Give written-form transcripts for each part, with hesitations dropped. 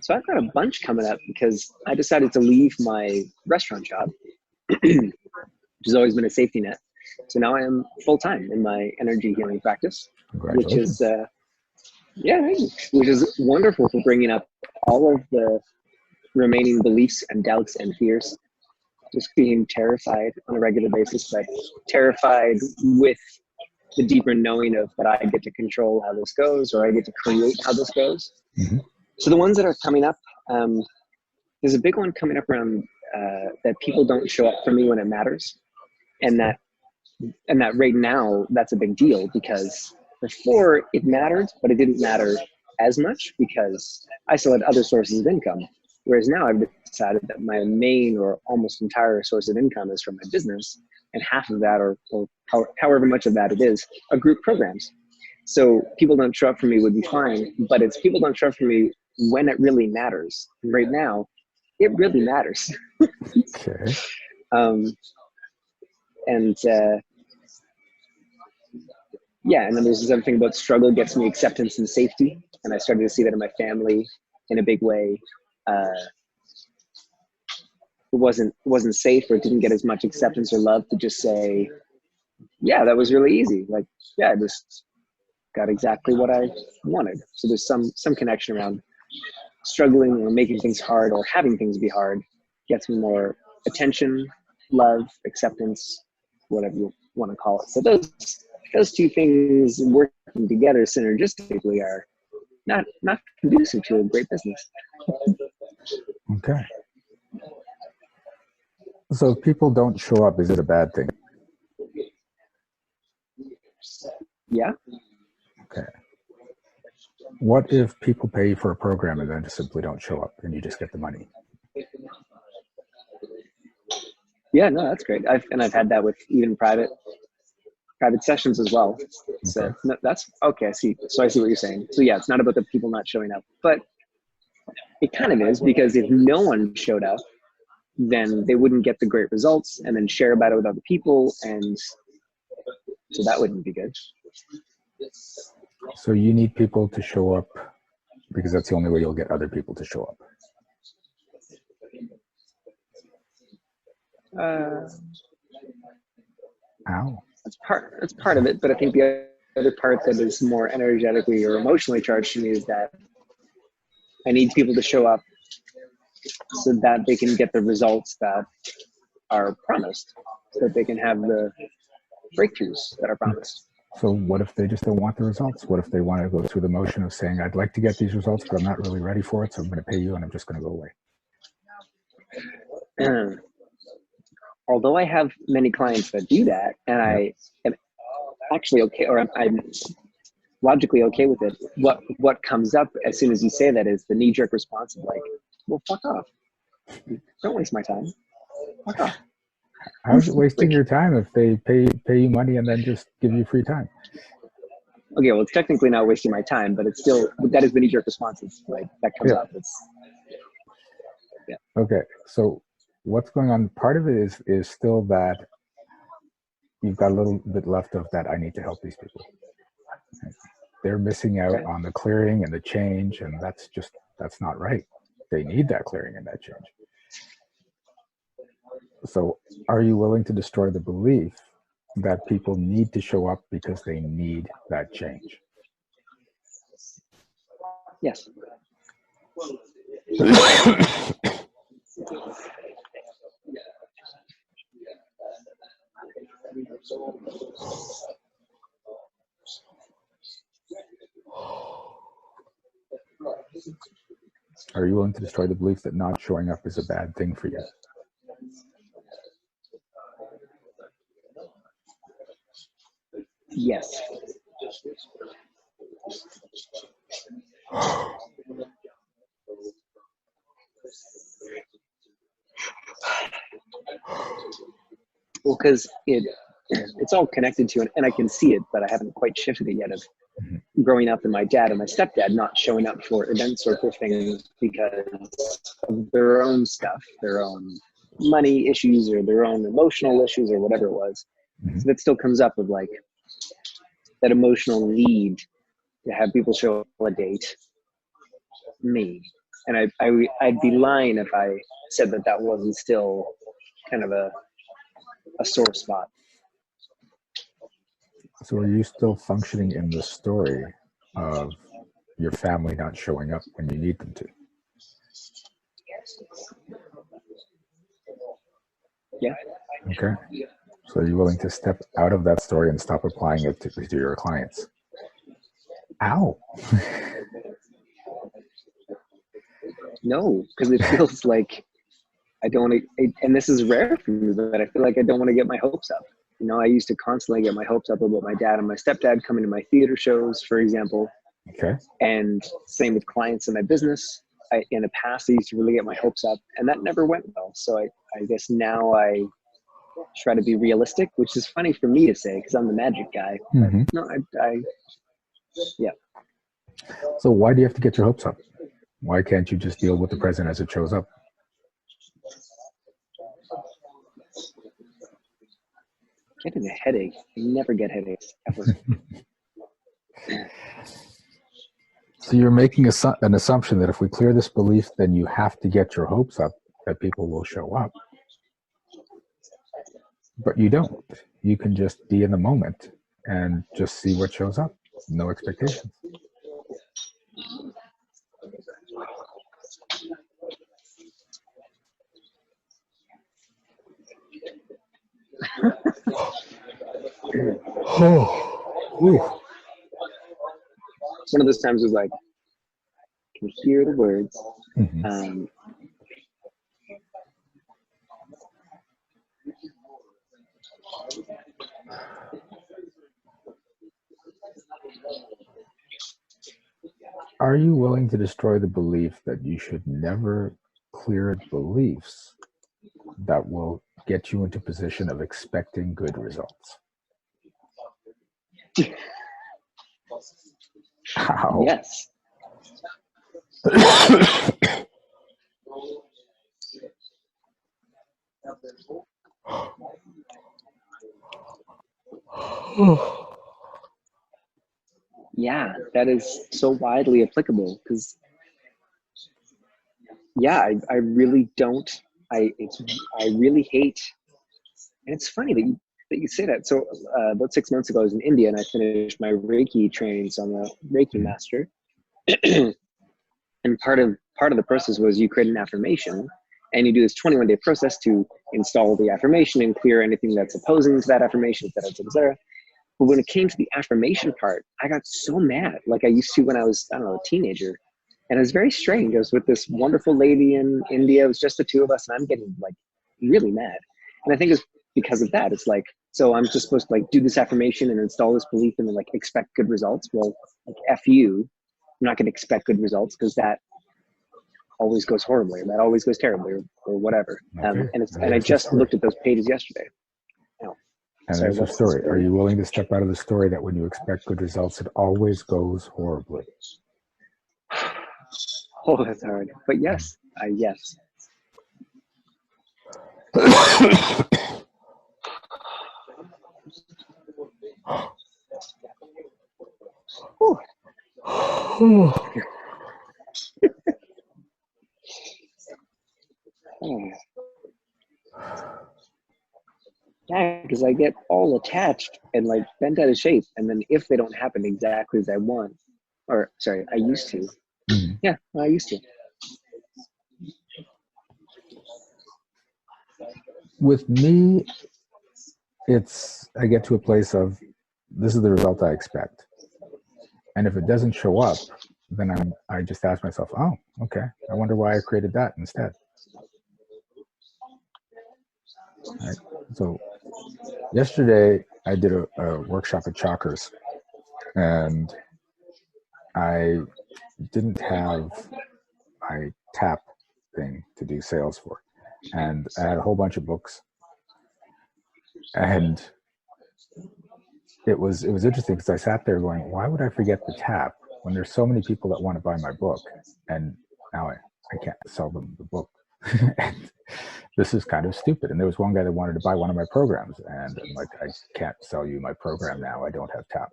So I've got a bunch coming up because I decided to leave my restaurant job, which has always been a safety net. So now I am full time in my energy healing practice, which is Congratulations. yeah, which is wonderful for bringing up all of the remaining beliefs and doubts and fears. Just being terrified on a regular basis, but terrified with the deeper knowing of that I get to control how this goes, or I get to create how this goes. Mm-hmm. So the ones that are coming up, there's a big one coming up around that people don't show up for me when it matters, and that right now that's a big deal because before it mattered, but it didn't matter as much because I still had other sources of income. Whereas now I've decided that my main or almost entire source of income is from my business, and half of that, or however much of that it is, are group programs. So people don't show up for me would be fine, but it's people don't show up for me when it really matters. And right now, it really matters. Okay. And yeah, and then there's this other thing about struggle gets me acceptance and safety, and I started to see that in my family in a big way. It wasn't safe, or it didn't get as much acceptance or love to just say, yeah, that was really easy. Like, yeah, I just got exactly what I wanted. So there's some connection around struggling or making things hard or having things be hard gets me more attention, love, acceptance, whatever you want to call it. So those two things working together synergistically are not conducive to a great business. Okay. So if people don't show up, is it a bad thing? Yeah. Okay. What if people pay for a program and then just simply don't show up and you just get the money? Yeah, no, that's great. I've had that with even private sessions as well. So Okay. no, that's okay. I see what you're saying. So yeah, it's not about the people not showing up, but it kind of is, because if no one showed up, then they wouldn't get the great results and then share about it with other people, and so that wouldn't be good. So you need people to show up because that's the only way you'll get other people to show up. How? That's part of it, but I think the other part that is more energetically or emotionally charged to me is that I need people to show up so that they can get the results that are promised, so that they can have the breakthroughs that are promised. So what if they just don't want the results? What if they want to go through the motion of saying, I'd like to get these results, but I'm not really ready for it, so I'm going to pay you and I'm just going to go away? Although I have many clients that do that, and I am actually okay, or I'm logically okay with it, what comes up as soon as you say that is the knee-jerk response of like, well, fuck off. Don't waste my time. Fuck off. How's it wasting your time if they pay you money and then just give you free time? Okay, well, it's technically not wasting my time, but it's still, that is the knee-jerk responses, like that comes up. Okay, so what's going on? Part of it is still that you've got a little bit left of that. I need to help these people. They're missing out on the clearing and the change, and that's not right. They need that clearing and that change. So are you willing to destroy the belief that people need to show up because they need that change? Yes. Are you willing to destroy the belief that not showing up is a bad thing for you? Yes. Well, because it's all connected to it, and I can see it, but I haven't quite shifted it yet. Of growing up, and my dad and my stepdad not showing up for events or for things because of their own stuff, their own money issues or their own emotional issues or whatever it was. So that still comes up of like that emotional need to have people show up on a date. me. And I'd be lying if I said that that wasn't still kind of a sore spot. So are you still functioning in the story of your family not showing up when you need them to? Yeah. Okay. So are you willing to step out of that story and stop applying it to your clients? Ow. No, because it feels like I don't want to, and this is rare for me, but I feel like I don't want to get my hopes up. You know, I used to constantly get my hopes up about my dad and my stepdad coming to my theater shows, for example. Okay. And same with clients in my business. In the past, I used to really get my hopes up, and that never went well. So I guess now I try to be realistic, which is funny for me to say because I'm the magic guy. Mm-hmm. No, yeah. So why do you have to get your hopes up? Why can't you just deal with the present as it shows up? Getting a headache. I never get headaches, ever. So you're making an assumption that if we clear this belief, then you have to get your hopes up that people will show up. But you don't. You can just be in the moment and just see what shows up. No expectations. Oh, One of those times was like, I can hear the words. mm-hmm. Are you willing to destroy the belief that you should never clear beliefs that will get you into position of expecting good results? How? Yes. Yeah, that is so widely applicable because, yeah, I really don't. I really hate, and it's funny that you say that. So about 6 months ago, I was in India and I finished my Reiki training, so I'm a Reiki master. And part of the process was you create an affirmation, and you do this 21-day process to install the affirmation and clear anything that's opposing to that affirmation, et cetera, et cetera. But when it came to the affirmation part, I got so mad, like I used to when I was, I don't know, a teenager. And it was very strange. I was with this wonderful lady in India. It was just the two of us, and I'm getting like really mad. And I think it's because of that. It's like, so I'm just supposed to like do this affirmation and install this belief and then like expect good results. Well, like F you, I'm not going to expect good results because that always goes horribly, or that always goes terribly, or whatever. Okay. And I just looked at those pages yesterday. And Sorry, there's a story. Are you willing to step out of the story that when you expect good results, it always goes horribly? Oh, that's hard. But yes, yes. Yeah, because I get all attached and like bent out of shape, and then if they don't happen exactly as I want, or sorry, I used to. Mm-hmm. Yeah, I used to. With me, I get to a place of this is the result I expect, and if it doesn't show up, then I just ask myself, oh, okay, I wonder why I created that instead. Right. So yesterday I did a workshop at Chalkers, and I didn't have my tap thing to do sales for, and I had a whole bunch of books, and it was interesting because I sat there going, why would I forget the tap when there's so many people that want to buy my book, and now I can't sell them the book. And this is kind of stupid. And there was one guy that wanted to buy one of my programs, and I'm like, I can't sell you my program now. I don't have tap.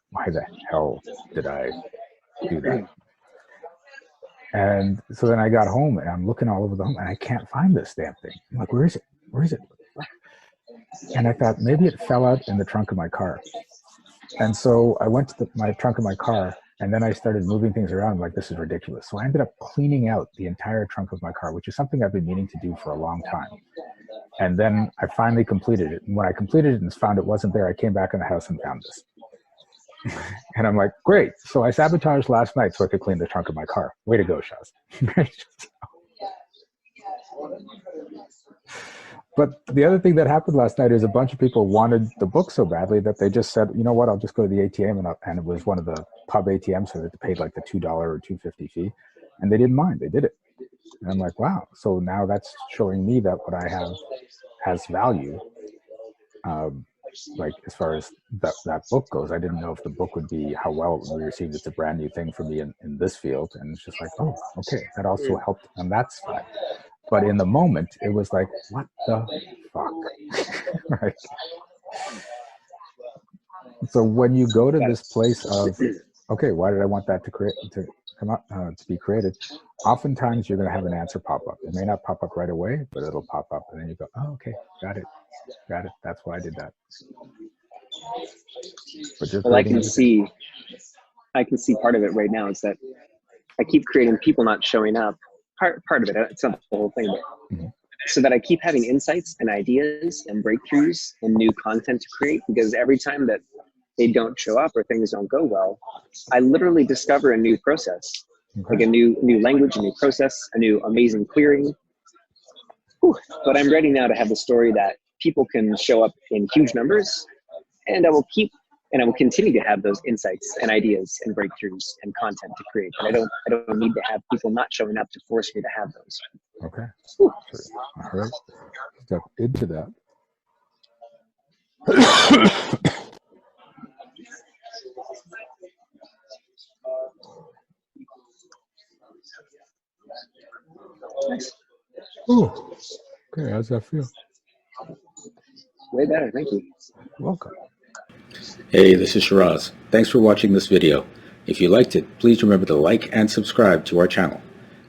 Why the hell did I do that? And so then I got home and I'm looking all over the home and I can't find this damn thing. I'm like, where is it? Where is it? And I thought maybe it fell out in the trunk of my car. And so I went to my trunk of my car and then I started moving things around. I'm like, this is ridiculous. So I ended up cleaning out the entire trunk of my car, which is something I've been meaning to do for a long time. And then I finally completed it. And when I completed it and found it wasn't there, I came back in the house and found this. And I'm like, great. So I sabotaged last night so I could clean the trunk of my car. Way to go, Shiraz. But the other thing that happened last night is a bunch of people wanted the book so badly that they just said, you know what, I'll just go to the ATM. And it was one of the pub ATMs, so they paid like the $2 or $2.50 fee. And they didn't mind. They did it. And I'm like, wow. So now that's showing me that what I have has value. Like as far as that book goes, I didn't know if the book would be how well it would be received. It's a brand new thing for me in this field. And it's just like, oh, okay. That also helped on that side. But in the moment, it was like, what the fuck? Right? So when you go to this place of, okay, why did I want that to come up to be created? Oftentimes you're going to have an answer pop up. It may not pop up right away, but it'll pop up, and then you go, oh, okay, got it. That's why I did that. But well, I can see part of it right now is that I keep creating people not showing up. Part of it, it's not the whole thing, but so that I keep having insights and ideas and breakthroughs and new content to create, because every time that they don't show up or things don't go well, I literally discover a new process, like a new language, a new process, a new amazing querying. Whew. But I'm ready now to have the story that people can show up in huge numbers, and I will continue to have those insights and ideas and breakthroughs and content to create. But I don't need to have people not showing up to force me to have those. Okay. All right. Step into that. Nice. Ooh. Okay, how's that feel? Way better, thank you. Welcome. Hey, this is Shiraz. Thanks for watching this video. If you liked it, please remember to like and subscribe to our channel.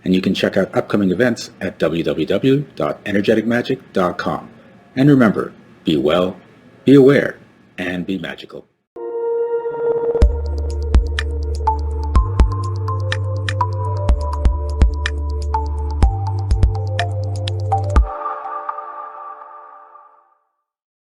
And you can check out upcoming events at www.energeticmagic.com. And remember, be well, be aware, and be magical.